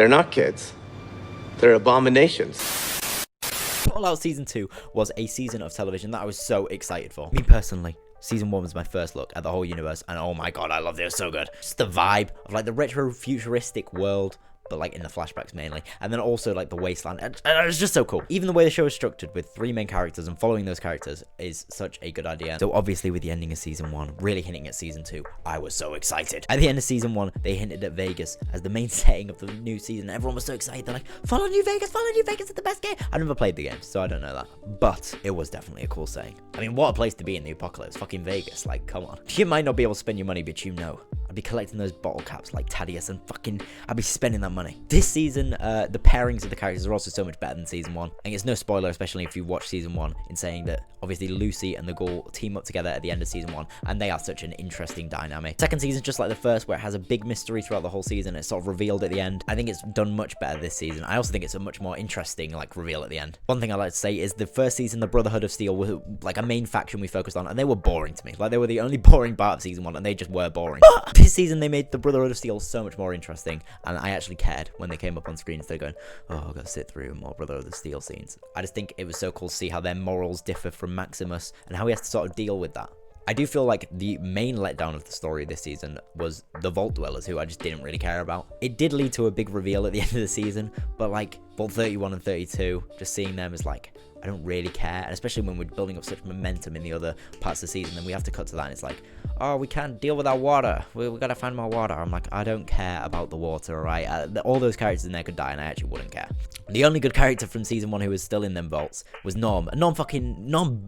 They're not kids. They're abominations. Fallout Season 2 was a season of television that I was so excited for. Me personally, Season 1 was my first look at the whole universe, and oh my god, I loved it. It was so good. Just the vibe of like the retro futuristic world, but like in the flashbacks mainly, and then also like the wasteland, and it was just so cool. Even the way the show is structured with 3 main characters and following those characters is such a good idea. So obviously with the ending of Season 1 really hinting at Season 2, I was so excited. At the end of Season 1, they hinted at Vegas as the main setting of the new season. Everyone was so excited. They're like, follow New Vegas, it's the best game. I never played the game, so I don't know that, but it was definitely a cool saying. I mean, what a place to be in the apocalypse. Fucking Vegas, like, come on. You might not be able to spend your money, but you know, I'd be collecting those bottle caps like Thaddeus, and fucking, I'd be spending that money. This season, the pairings of the characters are also so much better than Season 1. And it's no spoiler, especially if you watch Season 1, in saying that obviously Lucy and the Ghoul team up together at the end of Season 1, and they are such an interesting dynamic. Second season, just like the first, where it has a big mystery throughout the whole season, it's sort of revealed at the end. I think it's done much better this season. I also think it's a much more interesting, like, reveal at the end. One thing I like to say is the first season, the Brotherhood of Steel was like a main faction we focused on, and they were boring to me. Like, they were the only boring part of Season 1, and they just were boring. But this season, they made the Brotherhood of Steel so much more interesting, and I actually cared when they came up on screen instead of going, oh, I've got to sit through more Brotherhood of Steel scenes. I just think it was so cool to see how their morals differ from Maximus, and how he has to sort of deal with that. I do feel like the main letdown of the story this season was the Vault Dwellers, who I just didn't really care about. It did lead to a big reveal at the end of the season, but like Vault 31 and 32, just seeing them is like, I don't really care, and especially when we're building up such momentum in the other parts of the season, then we have to cut to that, and it's like, oh, we can't deal with our water, we gotta find more water. I'm like, I don't care about the water, alright? All those characters in there could die, and I actually wouldn't care. The only good character from Season 1 who was still in them vaults was Norm, and Norm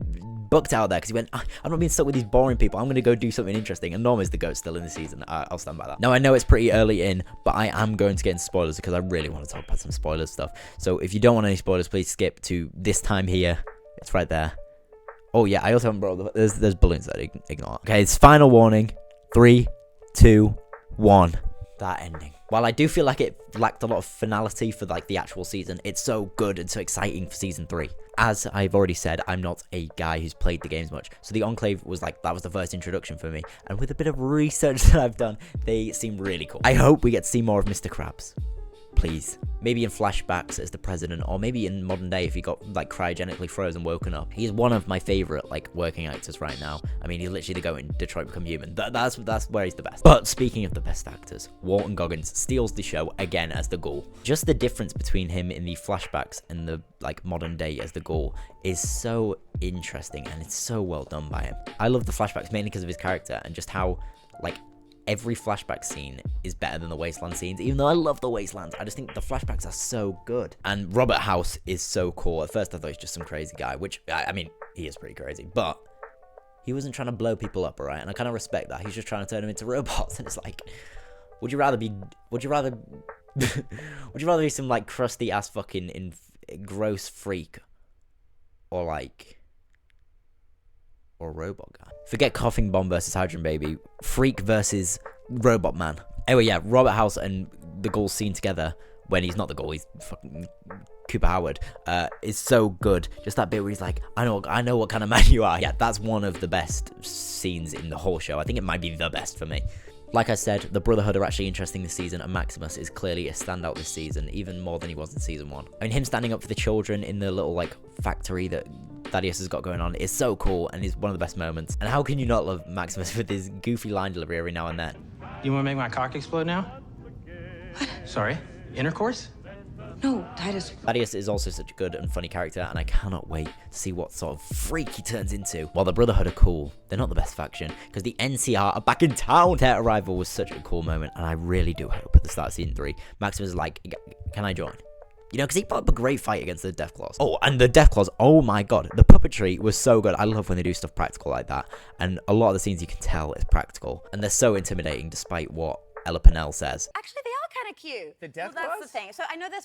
bucked out there, because he went, I'm not being stuck with these boring people, I'm gonna go do something interesting, and Norm is the GOAT still in the season. I'll stand by that. Now, I know it's pretty early in, but I am going to get into spoilers, because I really want to talk about some spoilers stuff. So if you don't want any spoilers, please skip to this time here. It's right there. Oh yeah, I also haven't brought there's balloons that I ignore. Okay, it's final warning. 3, 2, 1. That ending. While I do feel like it lacked a lot of finality for like the actual season, it's so good and so exciting for Season 3. As I've already said, I'm not a guy who's played the games much, so the Enclave was like, that was the first introduction for me, and with a bit of research that I've done, they seem really cool. I hope we get to see more of Mr. Krabs. Please. Maybe in flashbacks as the president, or maybe in modern day if he got like cryogenically frozen, woken up. He's one of my favorite like working actors right now. I mean, he's literally the GOAT in Detroit Become Human. That's where he's the best. But speaking of the best actors, Walton Goggins steals the show again as the Ghoul. Just the difference between him in the flashbacks and the like modern day as the Ghoul is so interesting, and it's so well done by him. I love the flashbacks mainly because of his character, and just how like every flashback scene is better than the Wasteland scenes. Even though I love the Wastelands, I just think the flashbacks are so good. And Robert House is so cool. At first I thought he was just some crazy guy, which, I mean, he is pretty crazy, but he wasn't trying to blow people up, alright? And I kind of respect that. He's just trying to turn them into robots, and it's like, would you rather be some like crusty ass fucking gross freak, or like, or a robot guy? Forget Coughing Bomb versus Hydrogen Baby. Freak versus Robot Man. Anyway, yeah, Robert House and the Ghoul scene together, when he's not the Ghoul, he's fucking Cooper Howard, is so good. Just that bit where he's like, I know what kind of man you are. Yeah, that's one of the best scenes in the whole show. I think it might be the best for me. Like I said, the Brotherhood are actually interesting this season, and Maximus is clearly a standout this season, even more than he was in Season 1. I mean, him standing up for the children in the little, like, factory that Thaddeus has got going on is so cool, and is one of the best moments. And how can you not love Maximus with his goofy line delivery every now and then? You want to make my cock explode now? What? Sorry? Intercourse? No, Titus. Thaddeus is also such a good and funny character, and I cannot wait to see what sort of freak he turns into. While the Brotherhood are cool, they're not the best faction, because the NCR are back in town. Their arrival was such a cool moment, and I really do hope at the start of Season 3, Maximus is like, can I join? You know, because he put up a great fight against the Deathclaws. Oh, and the Deathclaws, oh my god, the puppetry was so good. I love when they do stuff practical like that, and a lot of the scenes you can tell is practical, and they're so intimidating despite what Ella Pennell says. Actually, they are kind of cute. The Deathclaws? Well, that's the thing. So I know they're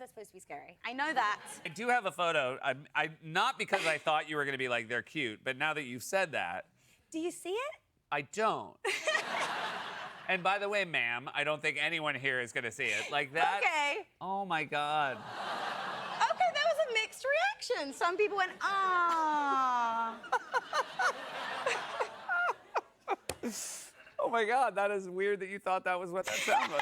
supposed to be scary. I know that. I do have a photo. I not because I thought you were going to be like, they're cute, but now that you've said that. Do you see it? I don't. And by the way, ma'am, I don't think anyone here is going to see it. Like that. Okay. Oh my God. Okay, that was a mixed reaction. Some people went, ah. Oh my god, that is weird that you thought that was what that sound was.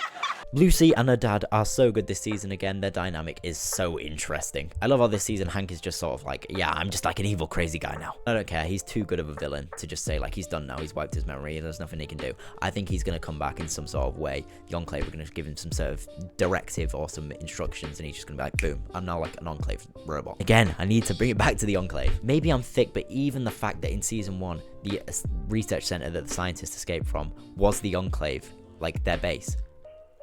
Lucy and her dad are so good this season again. Their dynamic is so interesting. I love how this season Hank is just sort of like, yeah, I'm just like an evil, crazy guy now. I don't care. He's too good of a villain to just say, like, he's done now. He's wiped his memory. There's nothing he can do. I think he's going to come back in some sort of way. The Enclave are going to give him some sort of directive or some instructions, and he's just going to be like, boom, I'm now like an Enclave robot. Again, I need to bring it back to the Enclave. Maybe I'm thick, but even the fact that in season 1, the research center that the scientists escaped from was the Enclave, like their base,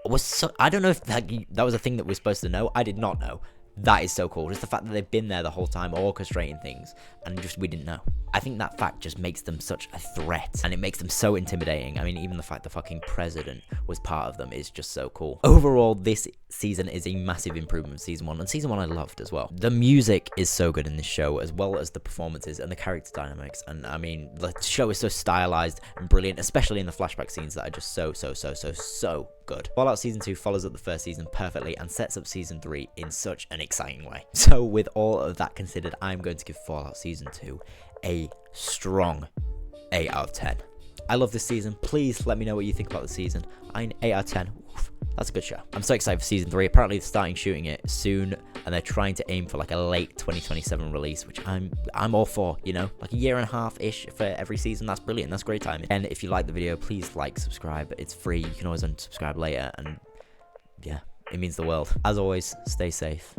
was so, I don't know if that was a thing that we're supposed to know. I did not know. That is so cool. Just the fact that they've been there the whole time orchestrating things and just we didn't know. I think that fact just makes them such a threat and it makes them so intimidating. I mean, even the fact the fucking president was part of them is just so cool. Overall, this season is a massive improvement from season 1, and season 1 I loved as well. The music is so good in this show, as well as the performances and the character dynamics. And I mean, the show is so stylized and brilliant, especially in the flashback scenes that are just so good. Fallout Season 2 follows up the first season perfectly and sets up Season 3 in such an exciting way. So with all of that considered, I'm going to give Fallout Season 2 a strong 8 out of 10. I love this season. Please let me know what you think about the season. 8 out of 10. Oof, that's a good show. I'm so excited for Season 3. Apparently they're starting shooting it soon, and they're trying to aim for like a late 2027 release, which I'm all for, you know? Like a year and a half-ish for every season. That's brilliant. That's great timing. And if you like the video, please like, subscribe. It's free. You can always unsubscribe later, and yeah, it means the world. As always, stay safe.